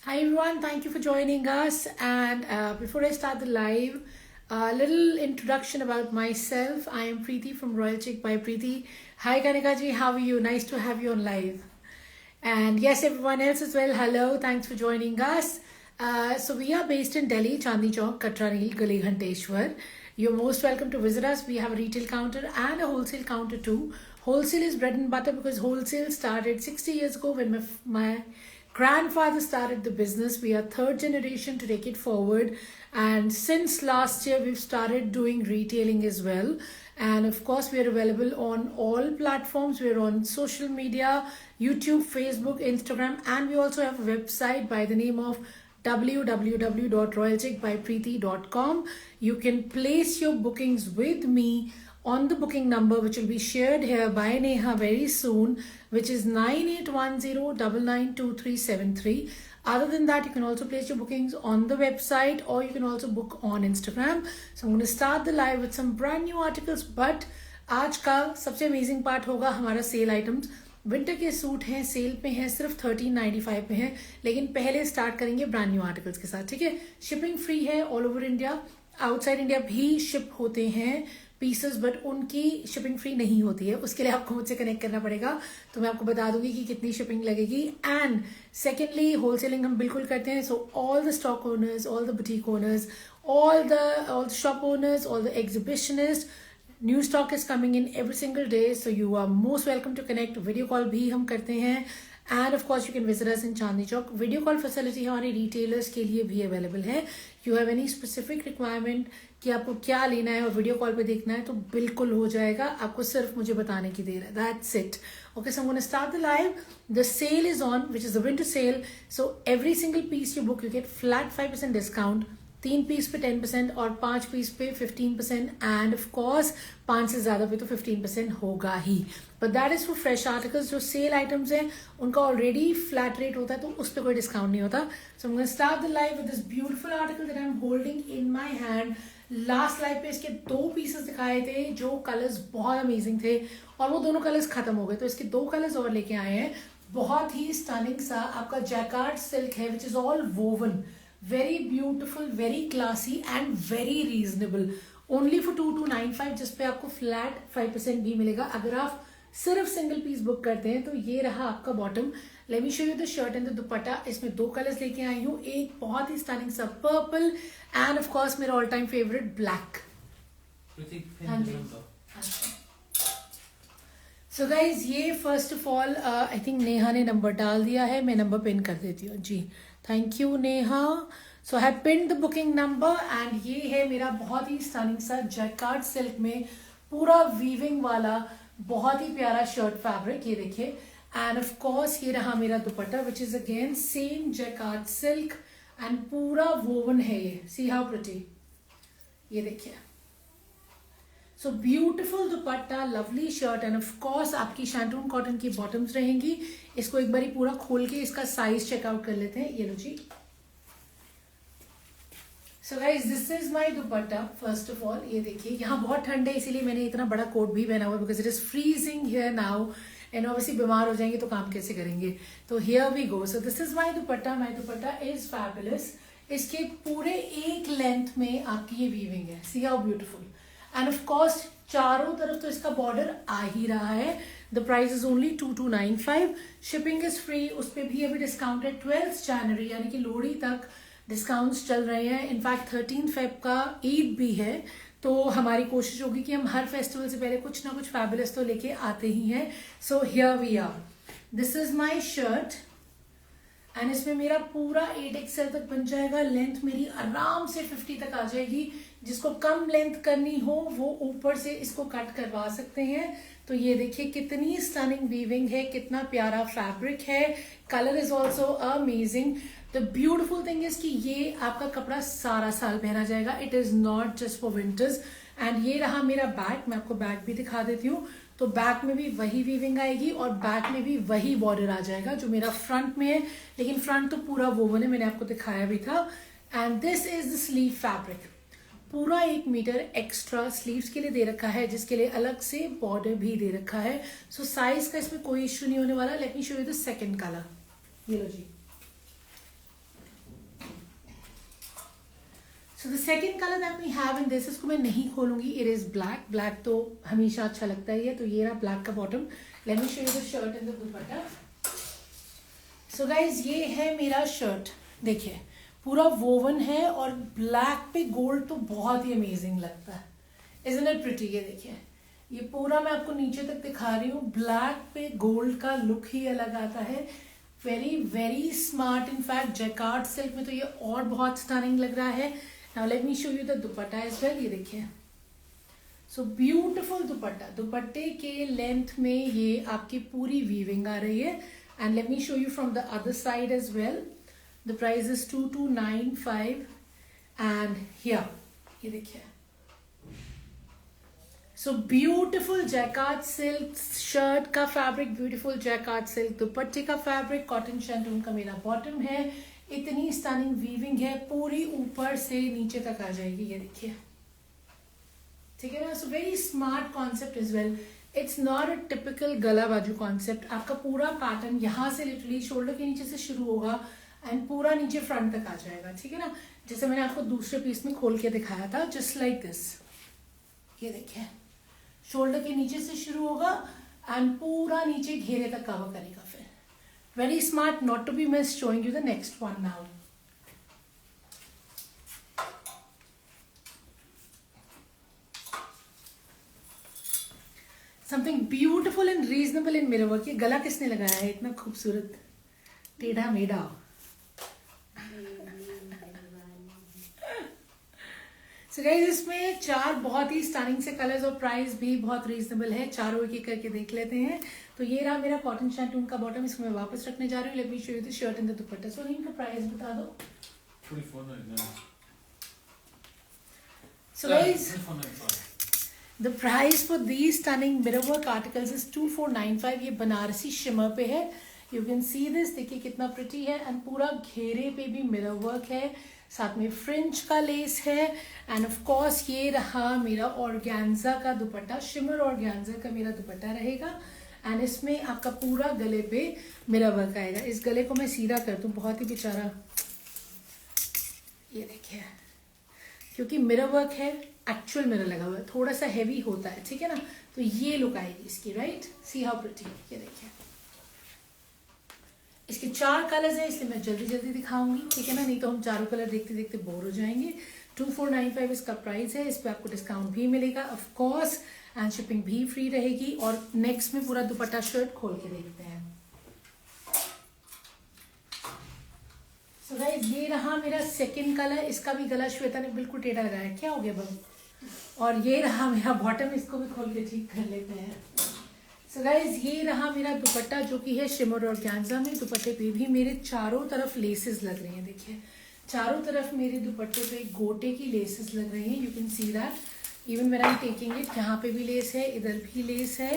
Hi everyone, thank you for joining us. And before I start the live, a little introduction about myself. I am Preeti from Royal Chick by Preeti. Hi Kanika ji, how are you? Nice to have you on live. And yes, everyone else as well. Hello, thanks for joining us. So we are based in Delhi, Chandni Chowk, Katra Neel, Gali Ghanteshwar. You're most welcome to visit us. We have a retail counter and a wholesale counter too. Wholesale is bread and butter because wholesale started 60 years ago when my grandfather started the business. We are third generation to take it forward, and since last year we've started doing retailing as well. And of course we are available on all platforms. We're on social media, YouTube, Facebook, Instagram, and we also have a website by the name of www.royalchickbypreeti.com. You can place your bookings with me on the booking number which will be shared here by Neha very soon, which is 9810992373. Other than that, you can also place your bookings on the website or you can also book on Instagram. So I'm going to start the live with some brand new articles, but आज का सबसे amazing part होगा हमारा cell items. Winter के suit हैं, cell पे हैं, सिर्फ 1395 पे हैं. लेकिन पहले स्टार्ट करेंगे ब्रांड न्यू आर्टिकल्स के साथ. ठीक है, शिपिंग फ्री है all over India. Outside India भी शिप होते हैं पीसेस, बट उनकी शिपिंग फ्री नहीं होती है. उसके लिए आपको मुझसे कनेक्ट करना पड़ेगा, तो मैं आपको बता दूंगी कि कितनी शिपिंग लगेगी. एंड सेकेंडली, होलसेलिंग हम बिल्कुल करते हैं. So all the stock owners, all the boutique owners, all the shop owners, all the exhibitionists, new stock is coming in every single day. So you are most welcome to connect. Video call भी हम करते हैं and of course you can visit us in Chandni Chowk. Video call facility हमारे retailers के लिए भी available है. You have any specific requirement कि आपको क्या लेना है और वीडियो कॉल पे देखना है, तो बिल्कुल हो जाएगा. आपको सिर्फ मुझे बताने की देर है. That's it. Okay, so I'm going to start the live. The sale is on, which is the winter sale. So every single piece you book, you get flat 5% discount. 3 piece पे 10% और 5 पीस पे 15%. And of course 5 से ज्यादा पे तो 15% होगा ही. But that is for fresh articles. जो सेल आइटम्स हैं उनका ऑलरेडी फ्लैट रेट होता है, तो उस पर कोई डिस्काउंट नहीं होता. So I am going to start the live with this beautiful article that I am holding in my hand. Last live पे इसके 2 पीसेस दिखाए थे जो कलर्स बहुत अमेजिंग थे, और वो दोनों कलर्स खत्म हो गए, तो इसके 2 कलर्स और लेके आए हैं. बहुत ही स्टनिंग सा आपका जैकार्ड सिल्क है, which is all woven. Very beautiful, very classy and very reasonable. Only for 2295, जिसपे आपको फ्लैट 5% भी मिलेगा अगर आप सिर्फ सिंगल पीस बुक करते हैं. तो ये रहा आपका bottom. Late me show you the shirt and the दुपट्टा. इसमें 2 कलर्स लेके आई हूँ. एक बहुत ही स्टनिंग सा पर्पल एंड ऑफ कोर्स मेरा ऑल टाइम फेवरेट ब्लैक. हाँ जी. सो गाइज, ये first of all I think Neha ने नंबर डाल दिया है. मैं नंबर पिन कर देती हूँ जी. Thank you Neha. So have pin the booking number. And ये है मेरा बहुत ही स्टनिंग सा जैकार्ड सिल्क में पूरा वीविंग वाला बहुत ही प्यारा शर्ट फैब्रिक. ये देखिए. एंड ऑफ कोर्स ये रहा मेरा dupatta, which is again same jacquard silk and पूरा वोवन है ये. See how pretty. ये देखिए. So beautiful dupatta, lovely shirt and of course आपकी शैंटून कॉटन की बॉटम्स रहेंगी. इसको एक बारी पूरा खोल के इसका साइज चेकआउट कर लेते हैं. ये लो जी. So guys, this is my dupatta. First of all ये देखिए, यहाँ बहुत ठंड है इसीलिए मैंने इतना बड़ा कोट भी पहना हुआ है, because it is freezing here now. And obviously बीमार हो जाएंगे तो काम कैसे करेंगे. तो here we go. So this is my dupatta. My dupatta is fabulous. इसके पूरे एक लेंथ में आपकी ये वीविंग है. See how beautiful. And of course चारों तरफ तो इसका बॉर्डर आ ही रहा है. The price is only 2295. Shipping is free. उस पर भी अभी डिस्काउंट है. 12 जनवरी यानी कि लोहड़ी तक डिस्काउंट्स चल रहे हैं. इनफैक्ट 13 फेब का ईद भी है. तो हमारी कोशिश होगी कि हम हर फेस्टिवल से पहले कुछ ना कुछ फैबुलस तो लेके आते ही हैं. So here we are. This is my shirt and इसमें मेरा पूरा 8XL तक बन जाएगा. लेंथ मेरी आराम से 50 तक आ जाएगी. जिसको कम लेंथ करनी हो वो ऊपर से इसको कट करवा सकते हैं. तो ये देखिए कितनी स्टनिंग वीविंग है, कितना प्यारा फैब्रिक है. Colour is also amazing. The beautiful thing is कि ये आपका कपड़ा सारा साल पहना जाएगा. It is not just for winters. And ये रहा मेरा बैक. मैं आपको बैक भी दिखा देती हूँ. तो बैक में भी वही वीविंग आएगी और बैक में भी वही बॉर्डर आ जाएगा जो मेरा फ्रंट में है. लेकिन फ्रंट तो पूरा वोवन है, मैंने आपको दिखाया भी था. And this is the sleeve fabric. पूरा 1 मीटर एक्स्ट्रा स्लीव्स के लिए दे रखा है, जिसके लिए अलग से बॉर्डर भी दे रखा है. सो साइज का इसमें कोई इश्यू नहीं होने वाला. Let me show you the second colour. ये लो जी. So the second colour that we have in this, इसको मैं नहीं खोलूंगी, इट इज ब्लैक. ब्लैक तो हमेशा अच्छा लगता है. तो ये रहा ब्लैक का bottom. Late me show you the shirt and the dupatta. So guys ये है मेरा शर्ट. देखिए पूरा वोवन है और ब्लैक पे गोल्ड तो बहुत ही अमेजिंग लगता है. Isn't it pretty? ये देखिए ये पूरा मैं आपको नीचे तक दिखा रही हूँ. ब्लैक पे गोल्ड का लुक ही अलग आता है. Very very smart. In fact jacquard silk में तो ये और बहुत स्टनिंग लग रहा है. Now let me show you the dupatta as well. ये देखिए सो ब्यूटिफुल दुपट्टा. दुपट्टे के लेंथ में ये आपकी पूरी वीविंग आ रही है. And let me show you from the other side as well. The price is 2295 and here ये देखिए so beautiful jacquard silk. Shirt का फैब्रिक ब्यूटिफुल जैकार्ड सिल्क. दुपट्टे का फैब्रिक कॉटन शैंटून का मेरा बॉटम है. इतनी स्टनिंग वीविंग है, पूरी ऊपर से नीचे तक आ जाएगी. ये देखिए ठीक है ना. सो very smart concept is well. It's not a typical गला बाजू कॉन्सेप्ट. आपका पूरा पैटर्न यहाँ से लिटरली शोल्डर के नीचे से शुरू होगा एंड पूरा नीचे फ्रंट तक आ जाएगा. ठीक है ना. जैसे मैंने आपको दूसरे पीस में खोल के दिखाया था, जस्ट लाइक दिस. ये देखिए शोल्डर के नीचे से शुरू होगा एंड पूरा नीचे घेरे तक कवर करेगा. फिर very smart. Not to be miss. Showing you the next one now. Something beautiful and reasonable in mirror work. ये गला किसने लगाया है इतना खूबसूरत टेढ़ा मेढ़ा? सो गाइस इसमें 4 बहुत ही स्टनिंग से कलर्स और प्राइस भी बहुत रीजनेबल है. चारों एक एक करके देख लेते हैं. तो ये रहा मेरा कॉटन शैंटून का बॉटम. इसको मैं वापस रखने जा रही हूँ. Let me show you the shirt and the dupatta. So इनका प्राइस बता दो. 2499. So guys the price for these stunning mirror work articles is 2495. ये बनारसी शिमर पे है. You can see this. देखिए कितना प्रिटी है एंड पूरा घेरे पे भी मिरर वर्क है. साथ में फ्रिंज का लेस है एंड ऑफ कोर्स ये रहा मेरा ऑर्गेन्जा का दुपट्टा. शिमर ऑर्गेन्जा का मेरा दुपट्टा रहेगा एंड इसमें आपका पूरा गले पे मिरर वर्क आएगा. इस गले को मैं सीधा कर दूं, बहुत ही बेचारा. ये देखिए क्योंकि मिरर वर्क है, एक्चुअल मिरर लगा हुआ है, थोड़ा सा हैवी होता है. ठीक है ना. तो ये लुक आएगी इसकी. राइट. C how pretty. ये देखिए इसके 4 कलर्स हैं इसलिए मैं जल्दी जल्दी दिखाऊंगी. ठीक है ना. नहीं तो हम चारों कलर देखते देखते बोर हो जाएंगे. 2495 इसका प्राइस है. इस पे आपको डिस्काउंट भी मिलेगा ऑफ कोर्स एंड शिपिंग भी फ्री रहेगी. और नेक्स्ट में पूरा दुपट्टा शर्ट खोल के देखते हैं. सो गाइस ये रहा मेरा सेकंड कलर. इसका भी गला श्वेता ने बिल्कुल टेढ़ा लगाया है. क्या हो गया बम? और ये रहा मेरा बॉटम. इसको भी खोल के ठीक कर लेते हैं. सो गाइज ये रहा मेरा दुपट्टा जो कि है शिमर ऑर्गेन्जा में. दुपट्टे पे भी मेरे चारों तरफ लेसेस लग रही हैं. देखिए चारों तरफ मेरे दुपट्टे पे गोटे की लेसेस लग रही हैं. You can see that. Even when I am taking it, यहाँ पे भी लेस है, इधर भी लेस है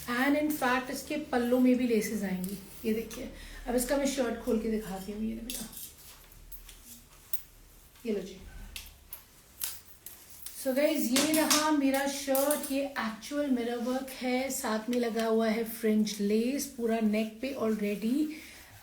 एंड इन फैक्ट इसके पल्लों में भी लेसेस आएंगी. ये देखिए. अब इसका मैं शर्ट खोल के दिखाती हूँ. ये बेटा ये लो जी. सो गाइज ये रहा मेरा शर्ट. ये एक्चुअल मिरर वर्क है, साथ में लगा हुआ है फ्रेंच लेस. पूरा नेक पे ऑलरेडी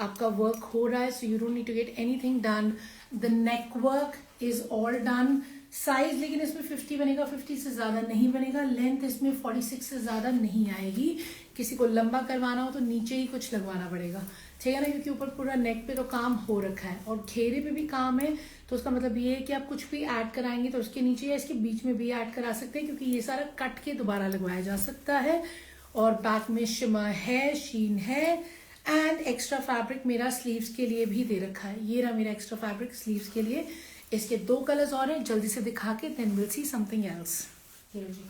आपका वर्क हो रहा है. So you don't need to get anything done. The neck work is all done. Size लेकिन इसमें 50 बनेगा, 50 से ज़्यादा नहीं बनेगा. लेंथ इसमें 46 से ज़्यादा नहीं आएगी. किसी को लंबा करवाना हो तो नीचे ही कुछ लगवाना पड़ेगा. ठीक है ना. क्योंकि ऊपर पूरा नेक पे तो काम हो रखा है और घेरे पे भी काम है. तो उसका मतलब ये है कि आप कुछ भी ऐड कराएंगे तो उसके नीचे या इसके बीच में भी ऐड करा सकते हैं क्योंकि ये सारा कट के दोबारा लगवाया जा सकता है. और बैक में शिमर है, शीन है एंड एक्स्ट्रा फैब्रिक मेरा स्लीव्स के लिए भी दे रखा है. ये रहा मेरा एक्स्ट्रा फैब्रिक स्लीव्स के लिए. इसके 2 कलर्स और हैं, जल्दी से दिखा के then will see something else. ये लो जी.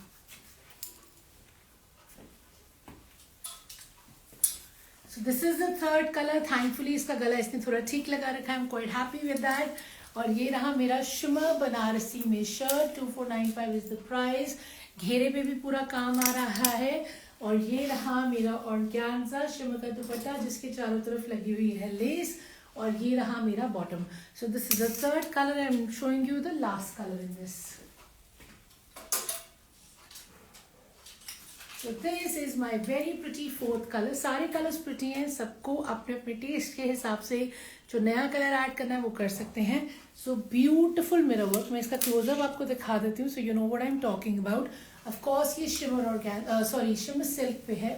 So this is the third color. Thankfully इसका गला इसने थोड़ा ठीक लगा रखा है. I'm quite happy with that. और ये रहा मेरा शिमर बनारसी में शर्ट. 2495 is the price. घेरे पे भी पूरा काम आ रहा है. और ये रहा मेरा ऑर्गेन्जा शिमर का दुपट्टा जिसके चारों तरफ लगी हुई है लेस. और ये रहा मेरा bottom. So this is the third colour. I am showing you the last colour in this. So this is my very pretty fourth color. सारे कलर्स प्रिटी हैं, सबको अपने अपने टेस्ट के हिसाब से जो नया कलर ऐड करना है वो कर सकते हैं. So beautiful mirror work. मैं इसका क्लोजअप आपको दिखा देती हूँ, so you know what I am talking about. Of course ये शिमर सिल्क पे है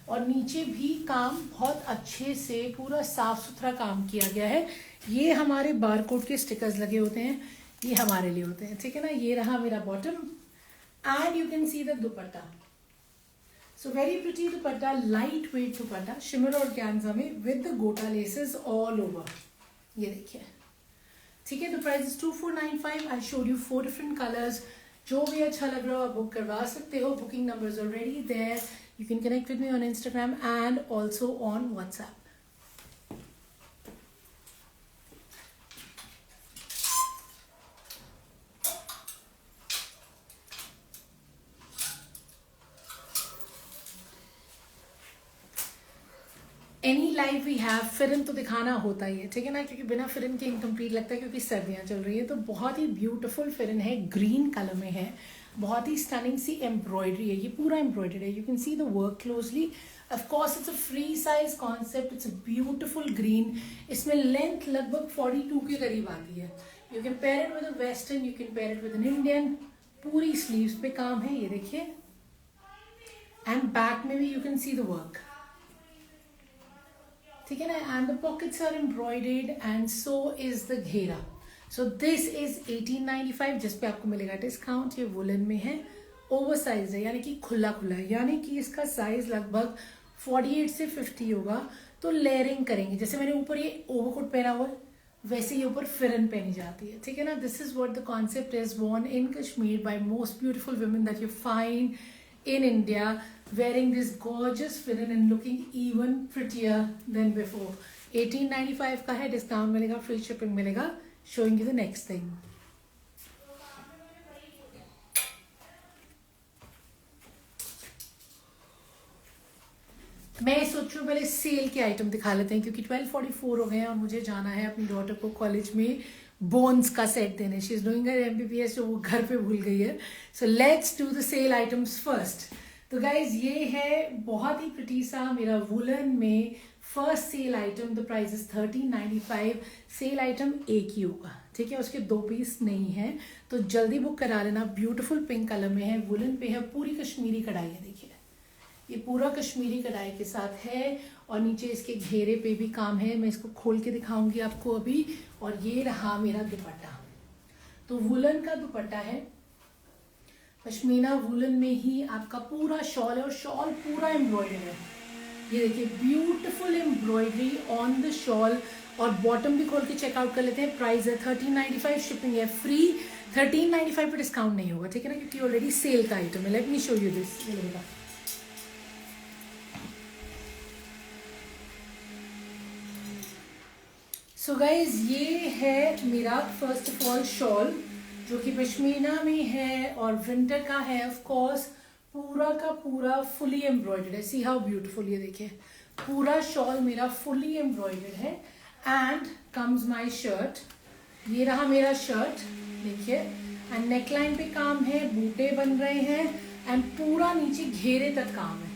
और नीचे भी काम बहुत अच्छे से पूरा साफ सुथरा काम किया गया है. ये हमारे बारकोड के स्टिकर्स लगे होते हैं, ये हमारे लिए होते हैं, ठीक है ना. ये रहा मेरा bottom and you can see the dupatta. So very pretty dupatta, light weight dupatta shimmer और ऑर्गेन्जा में विद द गोटा लेसेस ऑल ओवर. ये देखिए, ठीक है. The price is 2495. I showed you 4 different colours. जो भी अच्छा लग रहा हो आप बुक करवा सकते हो. Booking numbers already there. You can connect with me on Instagram and also on WhatsApp. Any live we have. Pheran तो दिखाना होता ही है, ठीक है ना, क्योंकि बिना फिरन के इनकम्प्लीट लगता है, क्योंकि सर्दियाँ चल रही है. तो बहुत ही ब्यूटीफुल फिरन है, ग्रीन कलर में है, बहुत ही स्टनिंग सी एम्ब्रॉयडरी है. ये पूरा एम्ब्रॉयडर्ड है. You can see the work closely. Of course it's a free size concept. It's a beautiful green. इसमें लेंथ लगभग 42 के करीब आती है. You can pair it with a western, you can pair it with an Indian. पूरी sleeves पे काम है, ये देखिए. एंड बैक में भी you can see the work, ठीक है ना. And the pockets are embroidered and so is the घेरा. सो दिस इज 1895, जिस पे आपको मिलेगा डिस्काउंट. ये वुलन में है, ओवर साइज है, यानी कि खुला खुला है, यानी कि इसका साइज लगभग 48 से 50 होगा. तो लेयरिंग करेंगे, जैसे मैंने ऊपर ये ओवरकोट पहना हुआ है वैसे ये ऊपर फिरन पहनी जाती है, ठीक है ना. This is what the concept is. Worn in Kashmir by most beautiful women that you find in India, wearing this gorgeous firan and looking even prettier than before. 1895 का है, डिस्काउंट मिलेगा, फ्री शिपिंग मिलेगा. Showing you the next thing. मैं सोच रही हूँ पहले cell के आइटम दिखा लेते हैं, क्योंकि 12:44 हो गए हैं और मुझे जाना है अपनी डॉटर को कॉलेज में बोन्स का सेट देने. She is doing her MBBS, जो वो घर पे भूल गई है. So let's do the sale items first. तो गाइज ये है बहुत ही प्रिटी सा मेरा वुलन में first sale item. The price is 1395. Sale item एक ही होगा, ठीक है, उसके 2 पीस नहीं है, तो जल्दी बुक करा लेना. ब्यूटीफुल पिंक कलर में है, वुलन पे है, पूरी कश्मीरी कढ़ाई है. देखिए ये पूरा कश्मीरी कढ़ाई के साथ है और नीचे इसके घेरे पे भी काम है. मैं इसको खोल के दिखाऊंगी आपको अभी. और ये रहा मेरा दुपट्टा. तो वुलन का दुपट्टा है, पश्मीना वुलन में ही आपका पूरा शॉल है और शॉल पूरा एम्ब्रॉयडरी है. ये देखिए beautiful embroidery on the shawl. और बॉटम भी खोल के चेकआउट कर लेते हैं. प्राइस है 1395, शिपिंग है फ्री. 1395 पे डिस्काउंट नहीं होगा, ठीक है ना, क्योंकि ऑलरेडी सेल का आइटम है. Late me show you this. So guys ये है मेरा फर्स्ट ऑफ ऑल शॉल, जो कि पश्मीना में है और विंटर का है. ऑफ कोर्स पूरा का पूरा फुली एम्ब्रॉयडर्ड है. See how beautiful. ये देखिए पूरा शॉल मेरा फुली एम्ब्रॉयडर्ड है. And comes my shirt. ये रहा मेरा शर्ट, देखिए. एंड नेकलाइन पे काम है, बूटे बन रहे हैं एंड पूरा नीचे घेरे तक काम है,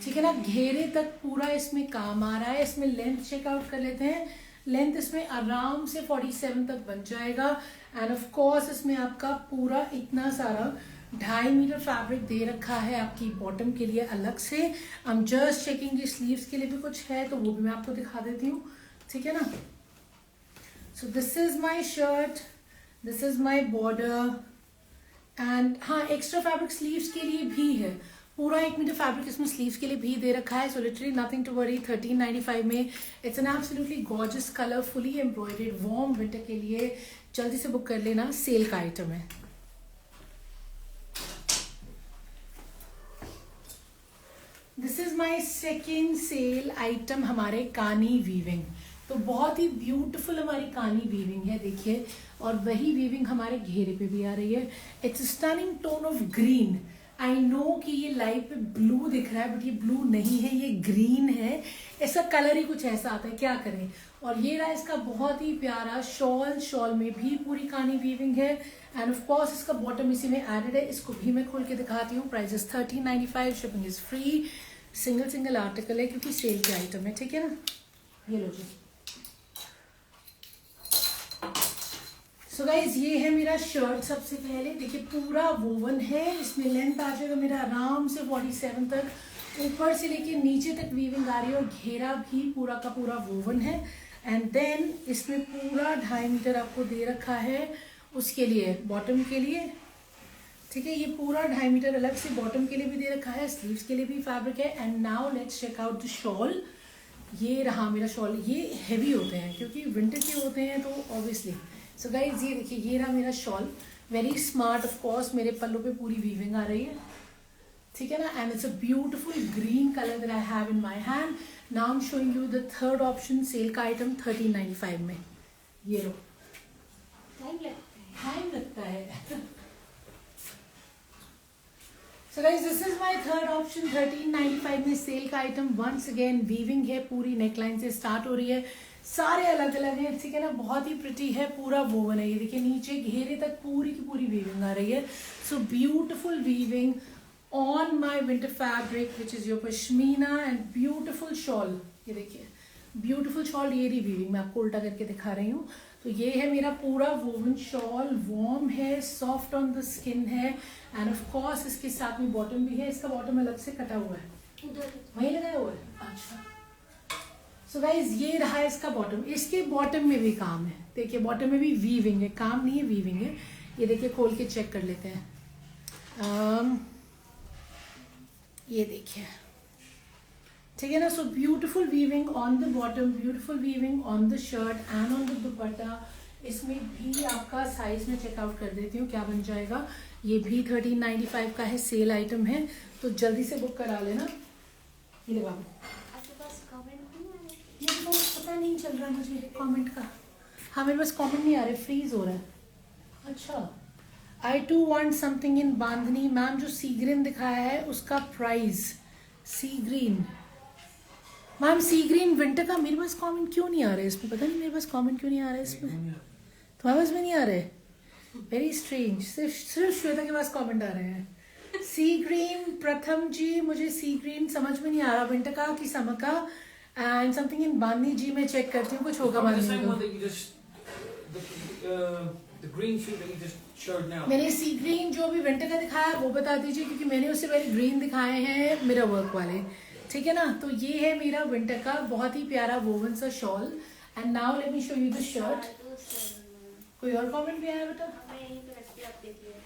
ठीक है ना. घेरे तक पूरा इसमें काम आ रहा है. इसमें लेंथ चेकआउट कर लेते हैं. लेंथ इसमें आराम से 47 तक बन जाएगा. एंड ऑफ कोर्स इसमें आपका पूरा इतना सारा 2.5 मीटर फैब्रिक दे रखा है आपकी बॉटम के लिए अलग से. आई एम जस्ट चेकिंग कि स्लीव्स के लिए भी कुछ है, तो वो भी मैं आपको दिखा देती हूँ, ठीक है ना. सो this is my shirt, this is my border. And हाँ, एक्स्ट्रा फैब्रिक स्लीव्स के लिए भी है. पूरा 1 मीटर फैब्रिक इसमें स्लीव्स के लिए भी दे रखा है. So literally nothing to worry. 1395 में. It's an absolutely gorgeous colour, fully embroidered, warm winter के लिए. जल्दी से बुक कर लेना, सेल का आइटम है. This is my second sale item, हमारे कानी वीविंग. तो बहुत ही ब्यूटीफुल हमारी कानी वीविंग है, देखिए. और वही वीविंग हमारे घेरे पे भी आ रही है. It's stunning tone of green I know कि ये लाइव पे ब्लू दिख रहा है, बट ये ब्लू नहीं है, ये ग्रीन है। इसका कलर ही कुछ ऐसा आता है, क्या करें। और ये रहा इसका बहुत ही प्यारा शॉल। शॉल में भी पूरी कानी वीविंग है एंड ऑफ कोर्स इसका बॉटम इसी में एडेड है। इसको भी मैं खोल के दिखाती हूँ। Price is 1395, shipping is free. Single article है क्योंकि सेल के आइटम है, ठीक है ना। ये लो जी। सो गाइज ये है मेरा शर्ट। सबसे पहले देखिए पूरा वोवन है, इसमें लेंथ आ जाएगा मेरा आराम से 47 तक, ऊपर से लेके नीचे तक वीविंग आ रही है और घेरा भी पूरा का पूरा वोवन है। एंड देन इसमें पूरा 2.5 मीटर आपको दे रखा है उसके लिए, बॉटम के लिए, ठीक है। ये पूरा 2.5 मीटर अलग से बॉटम के लिए भी दे रखा है, स्लीव्स के लिए भी फैब्रिक है। And now let's check out the shawl. ये रहा मेरा शॉल। ये हैवी होते हैं क्योंकि विंटर के होते हैं तो ऑब्वियसली। सो गाइज ये देखिए ये रहा मेरा shawl, very smart. Of course मेरे पल्लू पे पूरी वीविंग आ रही है, ठीक है ना। And it's a beautiful green colour that I have in my hand. Now I am showing you the third option, sale का आइटम 1395 में। ये लो, टाइम लगता है। So guys, this is my third option, 1395 में सेल का item. Once again weaving है, पूरी neckline से स्टार्ट हो रही है, सारे अलग अलग हैं, ठीक है ना। बहुत ही प्रिटी है, पूरा वोवन है। ये देखिए नीचे घेरे तक पूरी की पूरी वीविंग आ रही है। So beautiful weaving on my winter fabric which is your pashmina and beautiful shawl. ये देखिए ब्यूटिफुल शॉल, ये रही वीविंग, मैं आपको उल्टा करके दिखा रही हूँ। तो ये है मेरा पूरा वोवन शॉल, वार्म है, सॉफ्ट ऑन द स्किन है एंड ऑफ कोर्स इसके साथ में बॉटम भी है। इसका बॉटम अलग से कटा हुआ है, वही लगाया हुआ है। अच्छा, सो गाइज ये रहा इसका बॉटम। इसके बॉटम में भी काम है, देखिए बॉटम में भी वीविंग है, काम नहीं है वीविंग है। ये देखिए खोल के चेक कर लेते हैं। ये देखिए, ठीक है ना। So beautiful weaving on the bottom, beautiful weaving on the shirt and on the दुपट्टा। इसमें भी आपका साइज में चेकआउट कर देती हूँ क्या बन जाएगा। ये भी 1395 का है, सेल आइटम है, तो जल्दी से बुक करा लेना। ये बाबू आपके पास कमेंट नहीं आ रहे? ये तो पता नहीं चल रहा मुझे कमेंट का। हाँ मेरे पास कमेंट नहीं आ रहे, फ्रीज हो रहा है। अच्छा, I too want something in bandhani. Ma'am जो सी ग्रीन दिखाया है उसका price, sea green ma'am, sea green winter का। मेरे पास कमेंट क्यों नहीं आ रहे इसमें, पता नहीं मेरे पास कमेंट क्यों नहीं आ रहे इसमें। तुम्हारे पास में नहीं आ रहे, वेरी स्ट्रेंज। सिर्फ श्वेता के पास कमेंट आ रहे हैं। सी ग्रीन प्रथम जी, मुझे सी ग्रीन समझ में नहीं आ रहा, विंटर का कि समर का। एंड समथिंग इन बांधनी जी, मैं चेक करती हूँ कुछ होगा बांधनी को। मैंने सी ग्रीन जो भी विंटर का दिखाया वो बता दीजिए, क्योंकि मैंने उससे पहले ग्रीन दिखाए हैं मेरा वर्क वाले, ठीक है ना। तो ये है मेरा विंटर का बहुत ही प्यारा वोवन सा shawl. And now let me show you the shirt. कोई और कमेंट भी आया बेटा?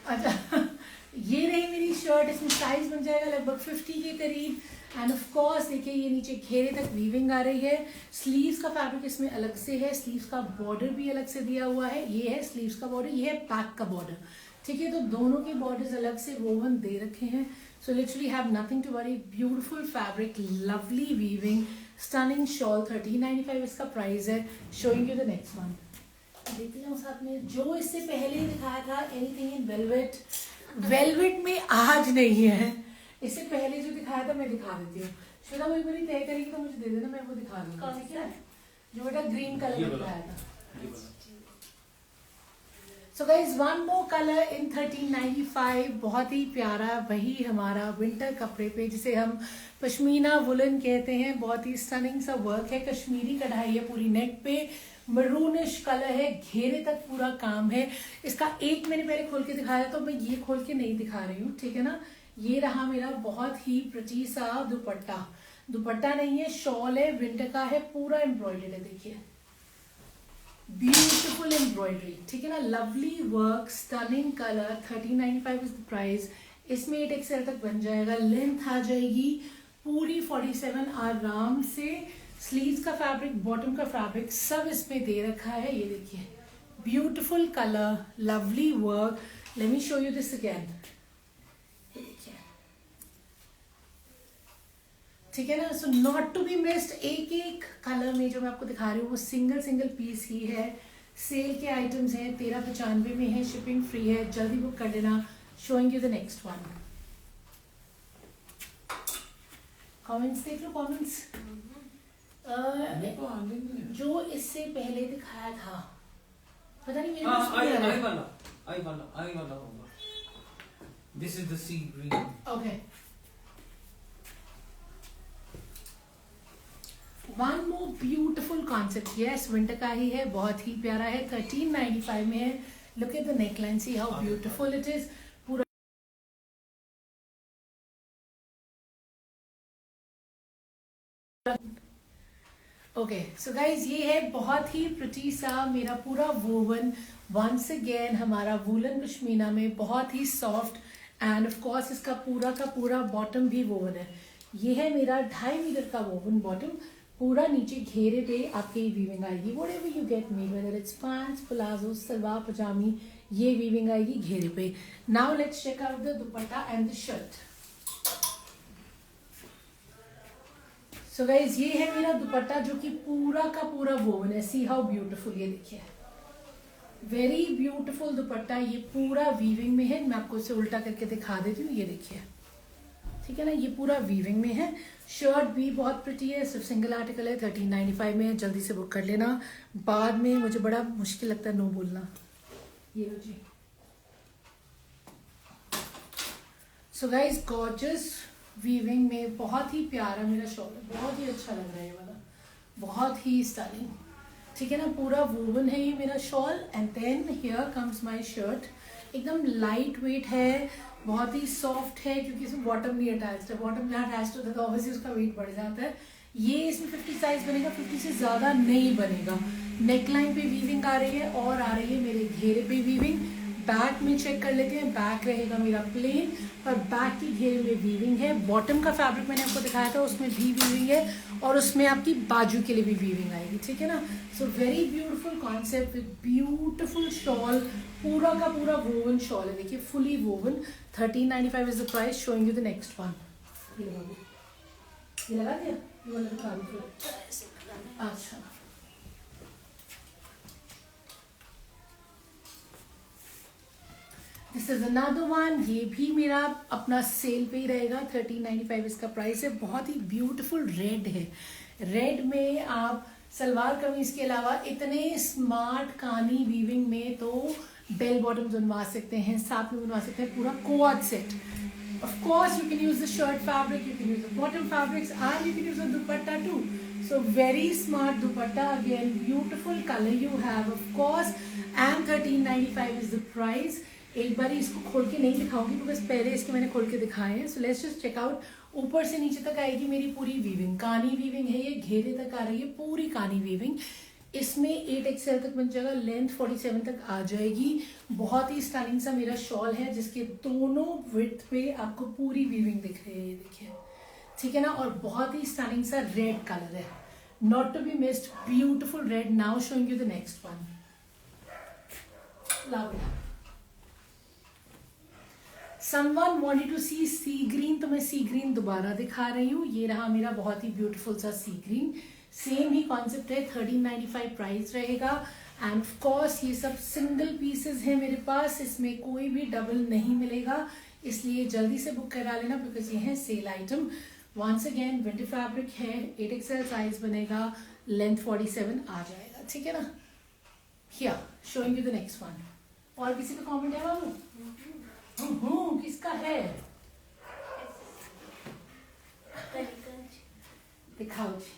अच्छा, ये रही मेरी शर्ट। इसमें साइज बन जाएगा लगभग 50 के करीब। एंड ऑफ कोर्स देखिए ये नीचे घेरे तक वीविंग आ रही है। स्लीव्स का फैब्रिक इसमें अलग से है, स्लीव्स का बॉर्डर भी अलग से दिया हुआ है। ये है स्लीव्स का बॉर्डर, ये है बैक का बॉर्डर, ठीक है। तो दोनों के बॉर्डर्स अलग से वोवन दे रखे हैं। So literally have nothing to worry. Beautiful fabric, lovely weaving, stunning shawl. 1395 इसका प्राइस है। Showing you the next one. देखते हैं साथ में जो इससे पहले दिखाया था anything in velvet. Velvet में आज नहीं है, इससे पहले जो दिखाया था मैं दिखा देती हूँ। श्वेता वो एक बार तय करेगी तो मुझे दे देना, मैं वो दिखा दूँगा, ठीक है। जो बेटा ग्रीन कलर में दिखाया था। So guys one more colour इन 1395, बहुत ही प्यारा, वही हमारा विंटर कपड़े पे जिसे हम पश्मीना वुलन कहते हैं। बहुत ही स्टनिंग सा वर्क है, कश्मीरी कढ़ाई है पूरी नेक पे, मरूनिश कलर है, घेरे तक पूरा काम है। इसका एक मैंने पहले खोल के दिखाया तो मैं ये खोल के नहीं दिखा रही हूँ, ठीक है ना। ये रहा मेरा बहुत ही प्रटी सा दुपट्टा। दुपट्टा नहीं है, शॉल है, विंटर का है, पूरा एम्ब्रॉयडर्ड है। देखिए ब्यूटिफुल एम्ब्रॉयडरी, ठीक है ना, lovely work, stunning colour. 1395 is the price. इसमें 8XL तक बन जाएगा, लेंथ आ जाएगी पूरी 47 आराम से। स्लीव्स का फैब्रिक, बॉटम का फैब्रिक सब इसमें दे रखा है। ये देखिए beautiful colour, lovely work. Let me show you this again, ठीक है ना। So not to be missed, एक एक कलर में जो मैं आपको दिखा रही हूँ वो सिंगल पीस ही है। सेल के आइटम्स हैं, 1395 में है, शिपिंग फ्री है, जल्दी बुक कर लेना। Showing you the next one. Comments देख लो कमेंट्स। मेरे को आगे नहीं है। जो इससे पहले दिखाया था पता नहीं मेरे हाँ, पास आई नहीं आ रहा आई है। वाला होगा। This is the sea green. Okay, one more beautiful concept, yes winter का ही है, बहुत ही प्यारा है, 1395 में है। Look at the neckline, C how beautiful it is. पूरा ओके सो गाइज ये है बहुत ही प्रिटी सा मेरा पूरा वोवन, वंस अगेन हमारा वूलन पश्मीना में, बहुत ही सॉफ्ट एंड ऑफ कोर्स इसका पूरा का पूरा बॉटम भी वोवन है। ये है मेरा 2.5 मीटर का वोवन बॉटम, पूरा नीचे घेरे पे आपके वीविंग आएगी। Whatever you get made, whether it's pants, palazzo, salwar pajami, ये वीविंग आएगी घेरे पे। Now let's check out the dupatta and the shirt. So guys ये है मेरा दुपट्टा जो कि पूरा का पूरा वोवन है। सी हाउ ब्यूटीफुल, ये देखिए वेरी ब्यूटीफुल दुपट्टा, ये पूरा वीविंग में है। मैं आपको इसे उल्टा करके दिखा देती हूँ, ये देखिए, ठीक है ना, ये पूरा वीविंग में है। शर्ट भी बहुत प्रिटी है, सिर्फ सिंगल आर्टिकल है, 1395 में है, जल्दी से बुक कर लेना। बाद में मुझे बड़ा मुश्किल लगता है नो बोलना। ये लो जी। सो गाइज गॉर्जियस वीविंग में बहुत ही प्यारा मेरा शॉल है, बहुत ही अच्छा लग रहा है ये वाला, बहुत ही स्टाइलिंग, ठीक है ना। पूरा वोवन है ये मेरा shawl. And then here comes my shirt, एकदम लाइट वेट है, बहुत ही सॉफ्ट है, क्योंकि इसमें बॉटम नहीं अटैच्ड है। बॉटम जहाँ अटैच्ड होता है तो ऑब्वियसली उसका वेट बढ़ जाता है। ये इसमें 50 साइज बनेगा, 50 से ज़्यादा नहीं बनेगा। नेकलाइन पे वीविंग आ रही है और आ रही है मेरे घेरे पे वीविंग। बैक में चेक कर लेते हैं, बैक रहेगा मेरा प्लेन और बैक की घेरे में वीविंग है। बॉटम का फैब्रिक मैंने आपको दिखाया था, उसमें भी वीविंग है और उसमें आपकी बाजू के लिए भी वीविंग आएगी, ठीक है ना। So very beautiful concept with beautiful shawl, पूरा का पूरा वोवन शॉल है, देखिए fully woven. 1395 is the price. Showing you the next one. ये लगा दिया, ये वाला दिखा दो। अच्छा, दिस इज अनदर वन, ये भी मेरा अपना सेल पे ही रहेगा। 1395 इसका प्राइस है। बहुत ही ब्यूटीफुल रेड है, रेड में आप सलवार कमीज के अलावा इतने स्मार्ट कानी वीविंग में तो बेल बॉटम बनवा सकते हैं, साथ में बनवा सकते हैं पूरा coord set. Of course you can use the shirt fabric, you can use the bottom fabrics and you can use the dupatta too. So very smart dupatta, again beautiful colour you have of course and 1395 is the price. एक बार इसको खोल के नहीं दिखाऊंगी because पहले इसके मैंने खोल के दिखाए हैं। So let's just check out. ऊपर से नीचे तक आएगी मेरी पूरी वीविंग, कानी वीविंग है, ये घेरे तक आ रही है पूरी कानी वीविंग। इसमें 8XL तक बन जाएगा, लेंथ 47 तक आ जाएगी। बहुत ही स्टाइलिंग सा मेरा शॉल है जिसके दोनों विड्थ पे आपको पूरी वीविंग दिख रही है, ये देखिए, ठीक है ना। और बहुत ही स्टाइलिंग सा रेड कलर है, not to be missed, beautiful red. Now showing you the next one. Love it. Someone wanted to see see green, तो मैं सी ग्रीन दोबारा दिखा रही हूँ। ये रहा मेरा बहुत ही ब्यूटीफुल सा सी ग्रीन, सेम ही कॉन्सेप्ट है, 1395 प्राइस रहेगा। एंड ऑफ कोर्स ये सब सिंगल पीसेस है मेरे पास, इसमें कोई भी डबल नहीं मिलेगा, इसलिए जल्दी से बुक करा लेना बिकॉज ये है sale item. Once again winter fabric है, 8XL साइज बनेगा, लेंथ 47 आ जाएगा, ठीक है ना। Here showing you the next one. और किसी का कॉमेंट है बाबू? किसका है? दिखाओ जी।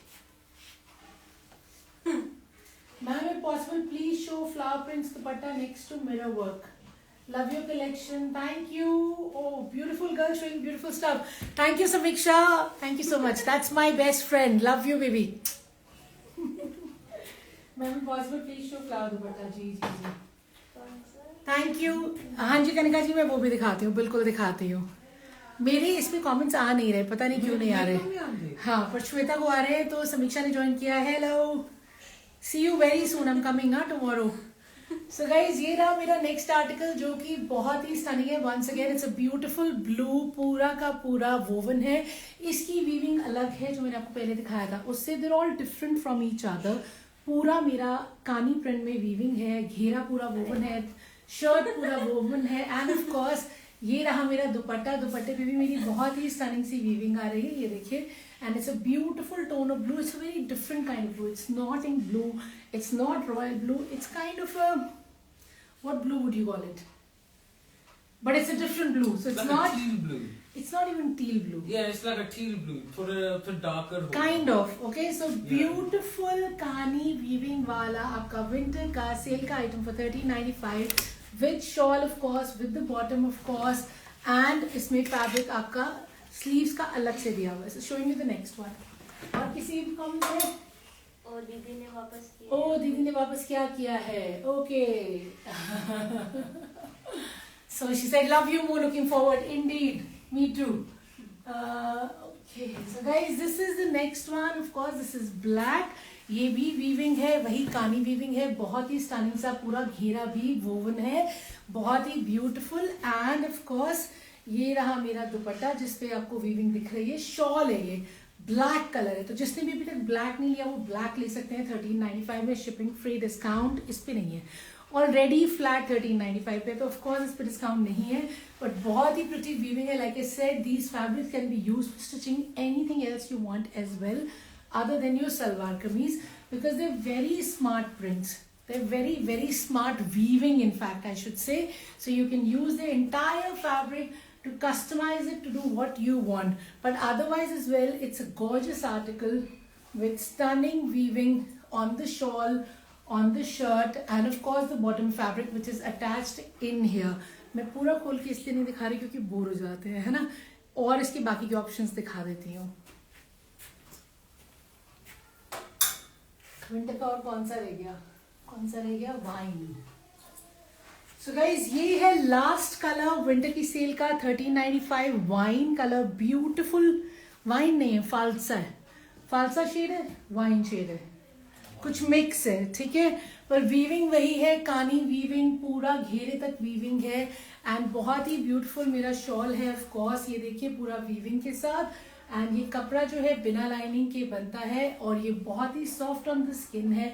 Ma'am if possible please show flower prints dupatta next to mirror work. Love your collection, thank you. Oh, beautiful girl showing beautiful stuff. Thank you, Samiksha. Thank you so much. That's my best friend. Love you, baby. Ma'am if possible please show flower dupatta. जी जी जी, thank you. हाँ जी कनिका जी, मैं वो भी दिखाती हूँ, बिल्कुल दिखाती हूँ। मेरे इसमें कमेंट्स आ नहीं रहे, पता नहीं क्यों नहीं आ रहे। हाँ, पर श्वेता को आ रहे हैं, तो समीक्षा ने ज्वाइन किया। Hello, see you very soon, I am coming tomorrow. So guys ये रहा मेरा नेक्स्ट आर्टिकल जो कि बहुत ही स्टनिंग है। Once again it's a beautiful blue, पूरा का पूरा वोवन है। इसकी वीविंग अलग है, जो मैंने आपको पहले दिखाया था उससे, there all different from each other. पूरा मेरा कानी प्रिंट में वीविंग है, घेरा पूरा वोवन है, शर्ट पूरा वोवन है, एंड ऑफ कोर्स ये रहा मेरा दुपट्टा, दुपट्टे पे भी मेरी बहुत ही स्टनिंग सी वीविंग आ रही है, ये देखिए, and it's a beautiful tone of blue. It's a very different kind of blue. It's not in blue, it's not royal blue, it's kind of a, what blue would you call it? But it's a different blue, so it's like not. a teal blue. It's not even teal blue. Yeah, it's like a teal blue for a darker. Kind of. Okay, so beautiful kani weaving wala आपका winter का sale का item for 1395 with shawl of course, with the bottom of course, and इसमें fabric आपका sleeves का अलग से दिया हुआ है. So showing you the next one. और किसी भी comment है? और दीदी ने वापस किया. ओ दीदी ने वापस क्या किया है? Okay. So she said, love you more, looking forward. Indeed, me too. Okay, so guys, this is the next one. Of course, this is black. ये भी weaving है, वही कानी weaving है, बहुत ही stunning सा पूरा घेरा भी woven है, बहुत ही beautiful. And of course, ये रहा मेरा दुपट्टा जिसपे आपको weaving दिख रही है. शॉल है ये, ब्लैक कलर है, तो जिसने भी अभी तक ब्लैक नहीं लिया वो ब्लैक ले सकते हैं 1395 में. शिपिंग फ्री, डिस्काउंट इस पे नहीं है. ऑलरेडी फ्लैट 1395 पे, तो ऑफ कोर्स इस पे डिस्काउंट नहीं है, बट बहुत ही प्रिटी वीविंग है. Like I said, these fabrics can be used for stitching anything else you want as well other than your salwar kameez, because they are very smart prints. They're very, very smart weaving, in fact, I should say. So you can use the entire fabric to customize it to do what you want. But otherwise as well, it's a gorgeous article with stunning weaving on the shawl, on the shirt, and of course the bottom fabric which is attached in here. मैं पूरा खोल के इसलिए नहीं दिखा रही क्योंकि bore हो जाते हैं, है ना. और इसके बाकी के ऑप्शंस दिखा देती हूँ. विंटर का और कौन सा रह गया? वाइन. सो गाइज, ये है लास्ट कलर विंटर की सेल का 1395. Wine colour, beautiful. वाइन नहीं है, फालसा है. फालसा शेड है, वाइन शेड है, कुछ मिक्स है, ठीक है. पर वीविंग वही है, कानी वीविंग, पूरा घेरे तक वीविंग है. एंड बहुत ही ब्यूटिफुल मेरा शॉल है. ऑफ कोर्स ये देखिए पूरा वीविंग के साथ. एंड ये कपड़ा जो है बिना लाइनिंग के बनता है और ये बहुत ही सॉफ्ट ऑन द स्किन है.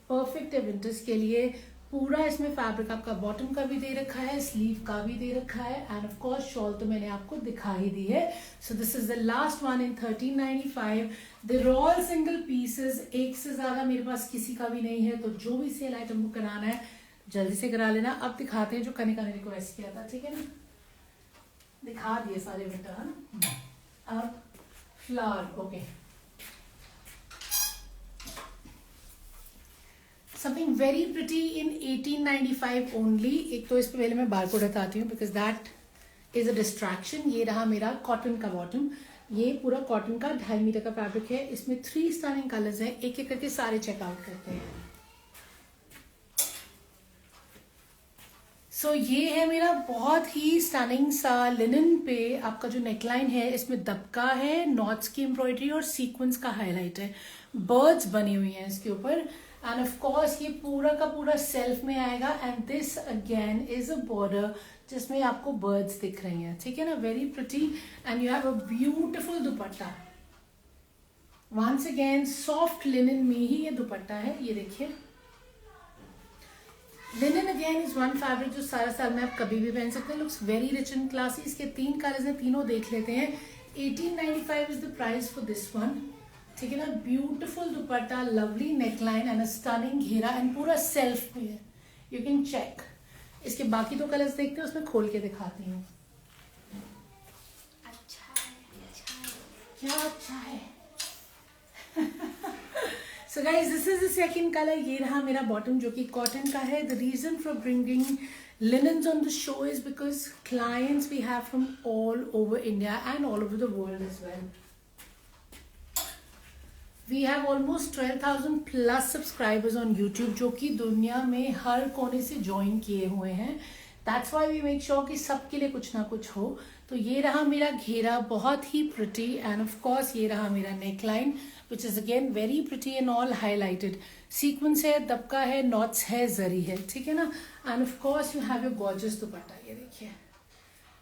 परफेक्ट है विंटर्स के लिए. पूरा इसमें फैब्रिक आपका बॉटम का भी दे रखा है, स्लीव का भी दे रखा है, एंड ऑफ कोर्स शॉल तो मैंने आपको दिखा ही दी है. So this is the last one in 1395. There all single pieces. एक से ज्यादा मेरे पास किसी का भी नहीं है, तो जो भी सेल आइटम बुक कराना है जल्दी से करा लेना. अब दिखाते हैं जो कनिका ने रिक्वेस्ट किया था, ठीक है ना. दिखा दिए सारे बेटा, है ना. अब flower, okay. Something very pretty in 1895 only. एक तो इस पे पहले मैं बारकोड बताती हूँ because that is a distraction. ये रहा मेरा कॉटन का बॉटम. ये पूरा कॉटन का 2.5 मीटर का फैब्रिक है. इसमें 3 स्टनिंग कलर्स हैं. एक एक करके सारे चेकआउट करते हैं. सो ये है मेरा बहुत ही स्टनिंग सा लिनन पे आपका जो नेकलाइन है. इसमें दबका है, नॉट्स की एम्ब्रॉयडरी और सीक्वेंस का हाईलाइट है. बर्ड्स बनी हुई हैं इसके ऊपर. एंड ऑफ कोर्स ये पूरा का पूरा सेल्फ में आएगा. And this again is a border जिसमें आपको बर्ड्स दिख रही हैं, ठीक है ना. Very pretty. And you have a beautiful dupatta. Once again soft linen में ही ये दुपट्टा है. ये देखिए, linen again is one fabric जो सारा साल में आप कभी भी पहन सकते हैं. Looks very rich and classy. इसके 3 कलर्स हैं, तीनों देख लेते हैं. 1895 is the price for this one, ठीक है ना. Beautiful dupatta, lovely neckline and a stunning घेरा, एंड पूरा सेल्फ में है. You can check. इसके बाकी 2 कलर्स देखते हैं, उसमें खोल के दिखाती हूँ. अच्छा है. क्या अच्छा है. So guys, this is the second color. ये रहा मेरा बॉटम जो कि कॉटन का है. The reason for bringing linens on the show is because clients we have from all over India and all over the world as well. We have almost 12,000 plus subscribers on YouTube जो कि दुनिया में हर कोने से join किए हुए हैं. That's why we make sure कि सबके लिए कुछ ना कुछ हो. तो ये रहा मेरा घेरा, बहुत ही प्रिटी. एंड ऑफ कोर्स ये रहा मेरा neckline which is again very pretty and all highlighted. Sequence है, दबका है, नॉट्स है, जरी है, ठीक है ना. And of course you have your gorgeous दुपट्टा. ये देखिए,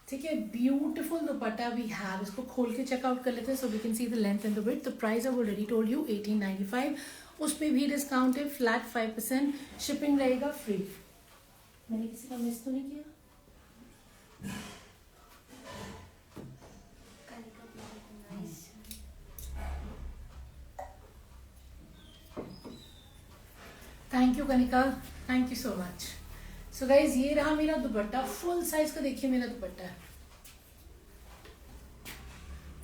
ठीक है, ब्यूटिफुल दुपट्टा वी हैव. इसको खोल के चेकआउट कर लेते हैं so we can see the length and the width. The price I already told you 1895. उस पर भी डिस्काउंट है, फ्लैट 5%. शिपिंग रहेगा फ्री. मैंने किसी का मिस तो नहीं किया. Thank you Kanika, thank you so much. So guys ये रहा मेरा दुपट्टा, फुल साइज का देखिए मेरा दुपट्टा है,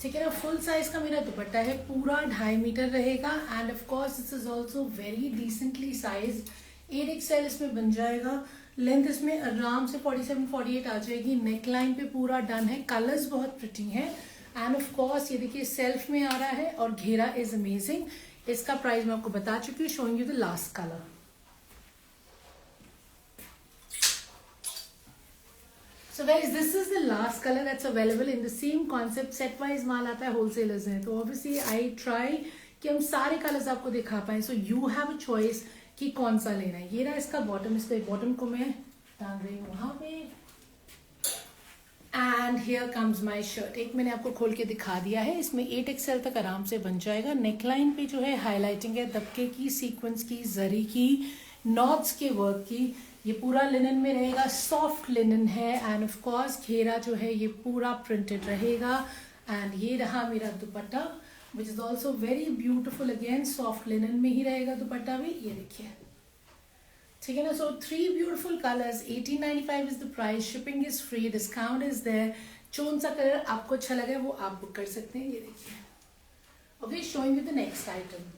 ठीक है ना। फुल साइज का मेरा दुपट्टा है, पूरा 2.5 मीटर रहेगा and of course this is also very decently size. 8XL इसमें बन जाएगा। लेंथ इसमें आराम से 47-48 आ जाएगी। नेक लाइन पे पूरा डन है। कलर्स बहुत प्रिटी हैं एंड ऑफ कोर्स ये देखिए सेल्फ में आ रहा है और घेरा इज अमेजिंग। इसका प्राइस मैं आपको बता चुकी हूँ। Showing you the last colour. So guys, this is the last color that's available in the same concept. Set wise माल आता है wholesalers में, तो obviously I try कि हम सारे कलर्स आपको दिखा पाए। So you have a choice कि कौन सा लेना है। ये रहा इसका बॉटम, इसका बॉटम को मैं डाल रही हूँ वहां पे। And here comes my shirt. एक मैंने आपको खोल के दिखा दिया है, इसमें 8XL तक आराम से बन जाएगा। नेकलाइन पे जो है हाईलाइटिंग है दबके की, सीक्वेंस की, जरी की, नॉट्स के वर्क की। ये पूरा लिनन में रहेगा, सॉफ्ट लिनन है एंड ऑफ कोर्स घेरा जो है ये पूरा प्रिंटेड रहेगा। एंड ये रहा मेरा dupatta which is also very beautiful, again soft linen में ही रहेगा दुपट्टा भी। ये देखिए, ठीक है ना। So 3 beautiful colours, 1895 is the price, shipping is free, discount is there. कौन सा कलर आपको अच्छा लगे वो आप बुक कर सकते हैं। ये देखिए, okay, showing you the next item.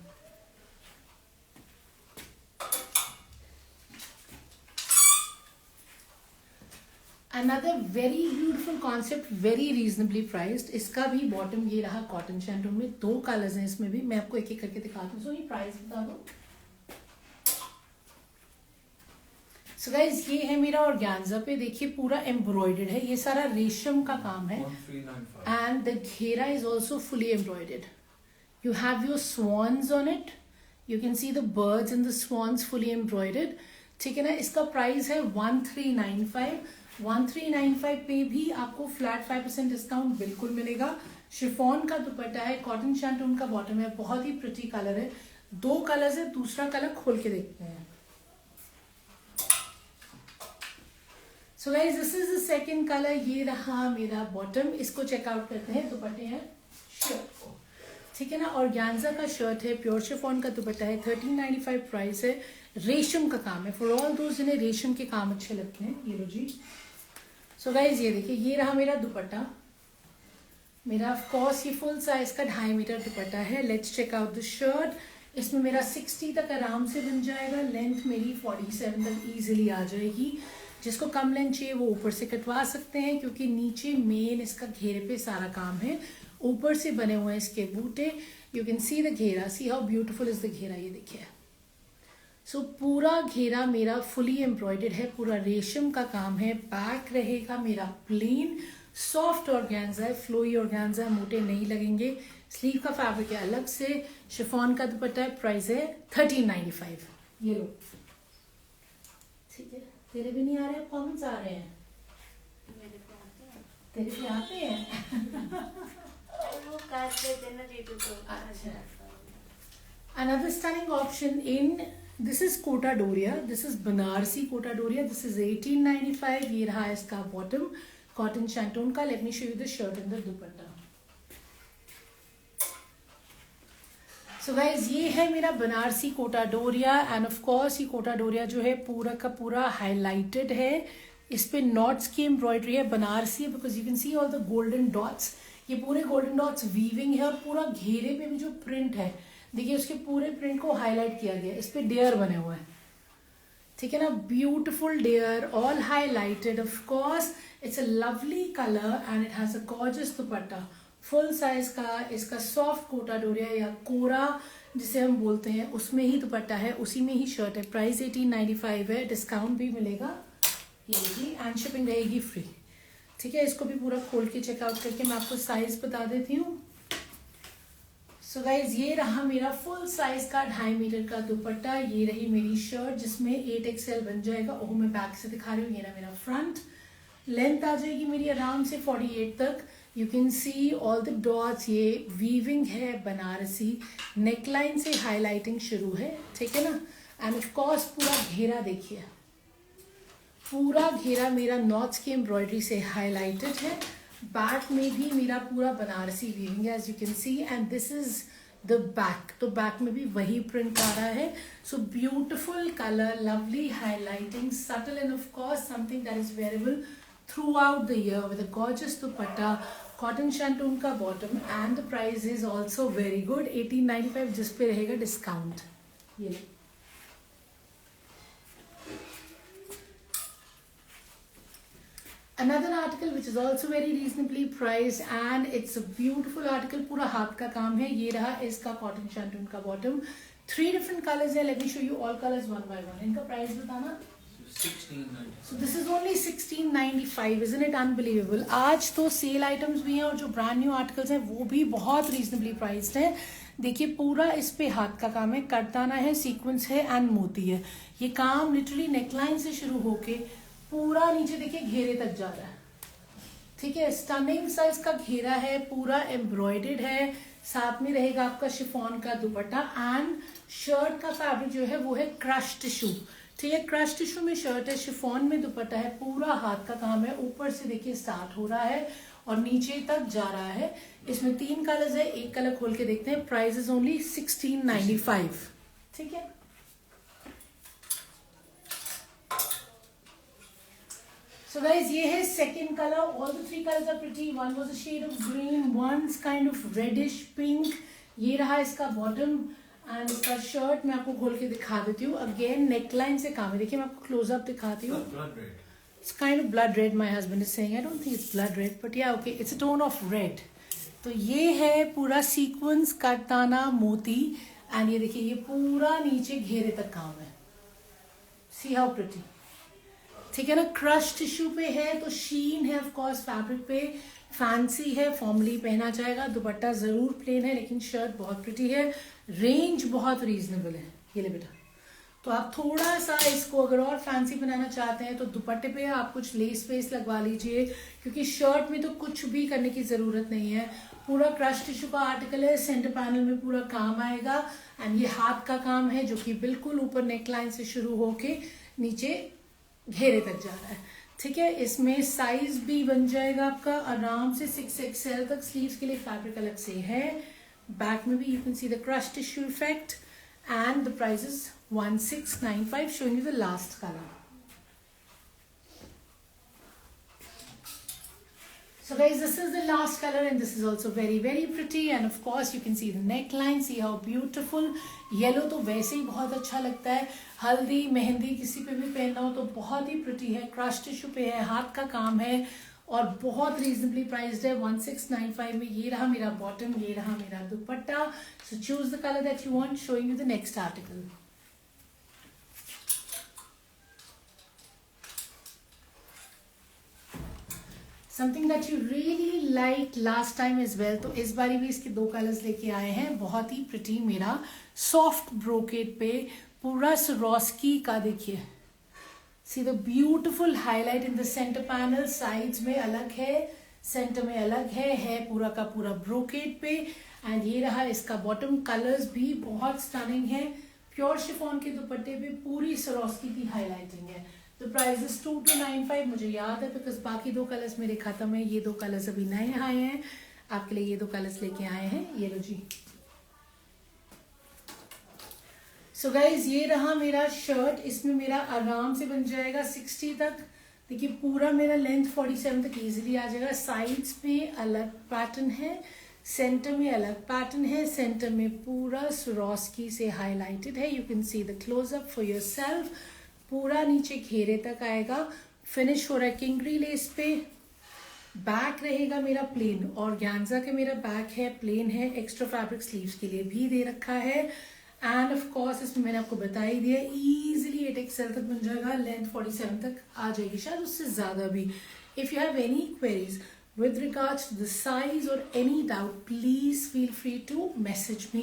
Another very beautiful concept, very reasonably priced. इसका भी बॉटम ये रहा कॉटन शैंटून में। 2 कलर्स हैं इसमें भी, मैं आपको एक एक करके दिखाती हूँ। सो ये प्राइस बता दो। सो गाइज ये है मेरा ऑर्गेन्जा पे, देखिए पूरा एम्ब्रॉयडर्ड है, ये सारा रेशम का काम है। 1395 एंड द घेरा is also fully embroidered. You have your swans on it, you can see the birds and the swans fully embroidered, ठीक है ना। इसका प्राइस है 1395। 1395 पे भी आपको फ्लैट 5% डिस्काउंट बिल्कुल मिलेगा। शिफॉन का दुपट्टा है, कॉटन शैंटून का बॉटम है, बहुत ही प्रिटी कलर है। 2 कलर्स है, दूसरा कलर खोल के देखते हैं। So guys this is the second colour. ये रहा मेरा बॉटम, इसको चेकआउट करते हैं। दुपट्टे हैं शर्ट को, ठीक है ना। ऑर्गेन्जा का शर्ट है, प्योर शिफॉन का दुपट्टा है, 1395 प्राइस है। रेशम का काम है, फॉर ऑल दोस्त जिन्हें रेशम के काम अच्छे लगते हैं। ये लो जी। सो गाइज ये देखिए, ये रहा मेरा दुपट्टा। मेरा ऑफ कोर्स ये फुल साइज का 2.5 मीटर दुपट्टा है। Let's check out the shirt. इसमें मेरा 60 तक आराम से बन जाएगा। लेंथ मेरी 47 तक इजीली आ जाएगी। जिसको कम लेंथ चाहिए वो ऊपर से कटवा सकते हैं, क्योंकि नीचे मेन इसका घेरे पे सारा काम है। ऊपर से बने हुए हैं इसके बूटे। यू कैन सी द घेरा, सी हाउ ब्यूटिफुल इज द घेरा। ये देखिए, सो पूरा घेरा मेरा फुली एम्ब्रॉयडर्ड है, पूरा रेशम का काम है। बैक रहेगा मेरा प्लेन, सॉफ्ट ऑर्गेन्जा है, फ्लोई ऑर्गेन्जा, मोटे नहीं लगेंगे। स्लीव का फैब्रिक है अलग से। शिफॉन का दुपट्टा है, प्राइस है 1395। ये लो, ठीक है। तेरे भी नहीं आ रहे हैं, कॉमेंट्स आ रहे हैं? मेरे को आते हैं, तेरे भी आते हैं? वो काट देते हैं ना यूट्यूब पे। अच्छा। Another stunning option in this is Kota Doria. This is Banarsi Kota Doria. This is 1895. ये रहा इसका bottom, cotton shanton का. Let me show you the shirt and the dupatta. So guys ये है मेरा Banarasi Kota Doria and of course ये कोटा डोरिया जो है पूरा का पूरा हाईलाइटेड है। इस पे नॉट्स की एम्ब्रॉयडरी है, बनारसी है, because you can see all the golden dots. ये पूरे गोल्डन डॉट्स वीविंग है और पूरा घेरे पे भी जो प्रिंट है देखिए उसके पूरे प्रिंट को हाईलाइट किया गया है। इस पे डेयर बने हुए हैं, ठीक है ना। Beautiful there, all highlighted. Of course it's a lovely colour and it has a gorgeous dupatta. Full size का इसका सॉफ्ट कोटा डोरिया या कोरा जिसे हम बोलते हैं उसमें ही दुपट्टा है, उसी में ही शर्ट है। प्राइस 1895 है, डिस्काउंट भी मिलेगा ये देखिए एंड शिपिंग रहेगी फ्री, ठीक है। इसको भी पूरा खोल के चेकआउट करके मैं आपको साइज बता देती हूँ। सो गाइज ये रहा मेरा फुल साइज का 2.5 मीटर का दुपट्टा। ये रही मेरी शर्ट जिसमें 8XL बन जाएगा। ओह मैं बैक से दिखा रही हूँ। ये रहा मेरा फ्रंट। लेंथ आ जाएगी मेरी आराम से 48 तक। You can see all the dots, ये वीविंग है बनारसी। नेकलाइन से हाईलाइटिंग शुरू है, ठीक है ना। एंड ऑफ कोर्स पूरा घेरा देखिए, पूरा घेरा मेरा नॉट्स की एम्ब्रॉयडरी से हाईलाइटेड है। बैक में भी मेरा पूरा बनारसी वीविंग है as you can see. And this is the back, तो बैक में भी वही प्रिंट आ रहा है. So beautiful colour, lovely highlighting, subtle and of course something that is wearable throughout the year with a gorgeous dupatta, cotton shantoon का bottom and the price is also very good 1895 जिस पे रहेगा डिस्काउंट. ये another article which is also very reasonably priced and it's a beautiful article, पूरा हाथ का काम है. ये रहा इसका कॉटन शैंटून का बॉटम. 3 different colors है. Let me show you all colors one by one. इनका प्राइस बताना. 1695. So this is only 1695. Isn't it unbelievable? आज तो सेल आइटम्स भी हैं और जो ब्रांड न्यू आर्टिकल्स हैं वो भी बहुत रीजनेबली प्राइस्ड है. देखिए पूरा इस पे हाथ का काम है, कटदाना है, सीक्वेंस है एंड मोती है. ये काम लिटरली नेकलाइन से शुरू होके पूरा नीचे देखिए घेरे तक जा रहा है. ठीक है, स्टनिंग साइज का घेरा है, पूरा एम्ब्रॉयडेड है. साथ में रहेगा आपका शिफॉन का दुपट्टा एंड शर्ट का फैब्रिक जो है वो है क्रश टिश्यू. ठीक है, क्रश टिश्यू में शर्ट है, शिफॉन में दुपट्टा है, पूरा हाथ का काम है. ऊपर से देखिए स्टार्ट हो रहा है और नीचे तक जा रहा है. इसमें 3 कलर्स है, एक कलर खोल के देखते हैं. Price is only 1695. ठीक है, so guys ये है second color. all the 3 colors are pretty. one was a shade of green, one's kind of reddish pink. ये रहा इसका bottom and इसका shirt मैं आपको खोल के दिखा देती हूँ. again neckline से काम है. देखिए मैं आपको close up दिखाती हूँ. Blood red. it's kind of blood red. my husband is saying I don't think it's blood red but yeah okay it's a tone of red. तो ये है पूरा sequence कटदाना मोती and ये देखिए ये पूरा नीचे घेरे तक काम है. see how pretty. ठीक है ना, क्रश टिश्यू पे है तो शीन है ऑफ कोर्स फैब्रिक पे, फैंसी है, फॉर्मली पहना जाएगा. दुपट्टा जरूर प्लेन है लेकिन शर्ट बहुत प्रिटी है. रेंज बहुत रीजनेबल है. ये ले बेटा, तो आप थोड़ा सा इसको अगर और फैंसी बनाना चाहते हैं तो दुपट्टे पे आप कुछ लेस वेस लगवा लीजिए क्योंकि शर्ट में तो कुछ भी करने की जरूरत नहीं है. पूरा क्रश टिश्यू का आर्टिकल है, सेंटर पैनल में पूरा काम आएगा एंड ये हाथ का काम है जो कि बिल्कुल ऊपर नेकलाइन से शुरू होके नीचे घेरे तक जा रहा है. ठीक है, इसमें साइज भी बन जाएगा आपका आराम से 6XL तक. स्लीव्स के लिए फैब्रिक अलग से है. बैक में भी you can see the crush tissue effect and the price is 1695. Showing you the last colour. So guys, this is the last color and this is also very very pretty and of course you can see the neckline. See how beautiful. Yellow तो वैसे ही बहुत अच्छा लगता है, हल्दी मेहंदी किसी पे भी पहनना हो तो बहुत ही प्रिटी है. क्रश टिश्यू पे है, हाथ का काम है और बहुत रीजनेबली प्राइस्ड है 1695 में. ये रहा मेरा बॉटम, ये रहा मेरा dupatta. So choose the colour that you want. Showing you the next article. Something that you really like last time as well. तो इस बारी भी इसके 2 कलर्स लेके आए हैं. बहुत ही प्रिटी मेरा सॉफ्ट ब्रोकेट पे पूरा स्वरोस्की का देखिए. See the beautiful highlight in the centre panel. Sides में अलग है, सेंटर में अलग है पूरा का पूरा ब्रोकेट पे. एंड ये रहा इसका बॉटम. कलर्स भी बहुत स्टनिंग है. प्योर शिफॉन के दुपट्टे पे पूरी स्वरोस्की की हाईलाइटिंग है. तो प्राइस इज 2295. मुझे याद है बिकॉज बाकी 2 कलर्स मेरे खत्म है. ये 2 कलर्स अभी नए आए हैं. आपके लिए ये 2 कलर्स लेके आए हैं. ये लो जी. सो गाइज ये रहा मेरा शर्ट. इसमें मेरा आराम से बन जाएगा 60 तक. देखिए पूरा मेरा लेंथ 47 तक इजीली आ जाएगा. साइड्स में अलग पैटर्न है, सेंटर में अलग पैटर्न है. सेंटर में पूरा स्वरोस्की से हाईलाइटेड है. You can see the close up for yourself. पूरा नीचे घेरे तक आएगा. फिनिश हो रहा है किंगरी लेस पे. बैक रहेगा मेरा प्लेन और ऑर्गेन्जा के मेरा बैक है, प्लेन है. एक्स्ट्रा फैब्रिक स्लीव्स के लिए भी दे रखा है. एंड ऑफ कोर्स इसमें मैंने आपको बता ही दिया इजीली 8XL तक बन जाएगा. लेंथ 47 तक आ जाएगी, शायद उससे ज्यादा भी. If you have any queries with regards to the size or any doubt, please feel free to message me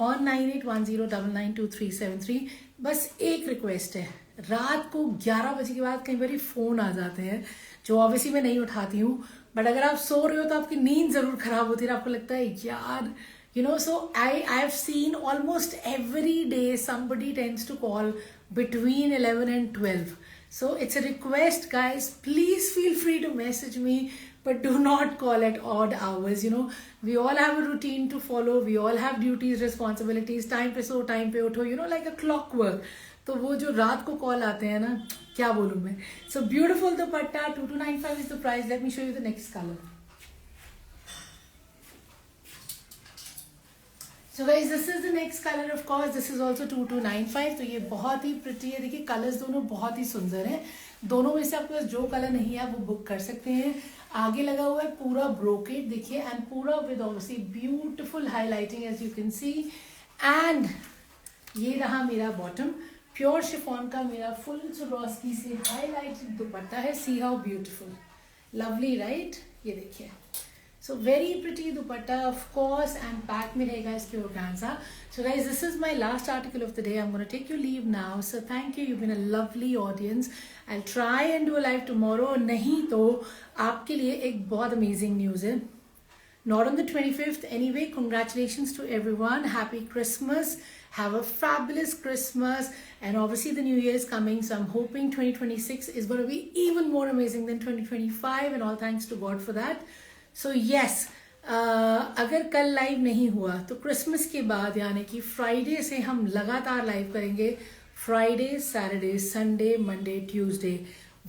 on 9810992373. बस एक रिक्वेस्ट है, रात को 11 बजे के बाद कई बार फोन आ जाते हैं जो ऑब्वियसली मैं नहीं उठाती हूँ. बट अगर आप सो रहे हो तो आपकी नींद जरूर खराब होती है. आपको लगता है यार you know, so I've seen almost every day somebody tends to call between 11 and 12. So it's a request guys, please feel free to message me but do not call at odd hours. You know, we all have a routine to follow, we all have duties, responsibilities, time पे सो time पे उठो, you know, like a clockwork. तो वो जो रात को call आते हैं ना, क्या बोलूँ मैं. So beautiful dupatta, 2295 is the price. Let me show you the next color. So guys, this is the next color. Of course, this is also 2295. तो ये बहुत ही प्रिटी है. देखिए कलर्स दोनों बहुत ही सुंदर हैं. दोनों में से आपके पास जो कलर नहीं है वो बुक कर सकते हैं. आगे लगा हुआ है पूरा ब्रोकेड, देखिए, एंड पूरा with obviously beautiful highlighting as you can see. And ये रहा मेरा बॉटम, प्योर शिफॉन का मेरा फुल सुरोस्की से हाईलाइटेड दुपट्टा है. See how beautiful, lovely, right. ये देखिए, so very pretty dupatta of course, and pack में रहेगा इसके organza. So guys, this is my last article of the day. I am gonna take you leave now. So thank you, you been a lovely audience. I try and do a live tomorrow. नहीं तो आपके लिए एक बहुत amazing news है. Not on the 25th. Anyway, congratulations to everyone. Happy Christmas. Have a fabulous Christmas. And obviously the new year is coming. So I'm hoping 2026 is going to be even more amazing than 2025. And all thanks to God for that. So yes, अगर कल live नहीं हुआ तो Christmas के बाद यानी कि Friday से हम लगातार लाइव करेंगे. Friday, Saturday, Sunday, Monday, Tuesday,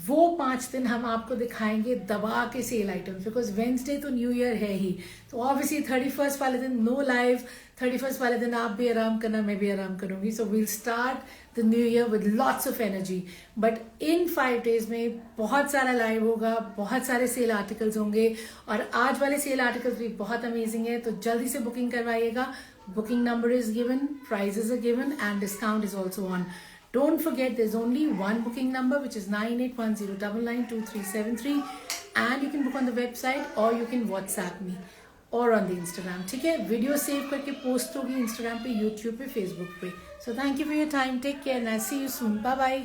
वो 5 दिन हम आपको दिखाएंगे दबा के सेल आइटम्स. बिकॉज वेंसडे तो न्यू ईयर है ही, तो ऑब्वियसली 31st वाले दिन नो लाइव. 31st वाले दिन आप भी आराम करना, मैं भी आराम करूंगी. So we'll start the new year with lots of energy. But in 5 days में बहुत सारा लाइव होगा, बहुत सारे सेल आर्टिकल्स होंगे, और आज वाले सेल आर्टिकल्स भी बहुत अमेजिंग है. तो जल्दी से बुकिंग करवाइएगा. Booking number is given, prices are given, and discount is also on. Don't forget, there's only one booking number, which is 9810992373, and you can book on the website or you can WhatsApp me or on the Instagram. ठीक है, video save करके post होगी Instagram पे, YouTube पे, Facebook पे. So thank you for your time. Take care and I'll see you soon. Bye bye.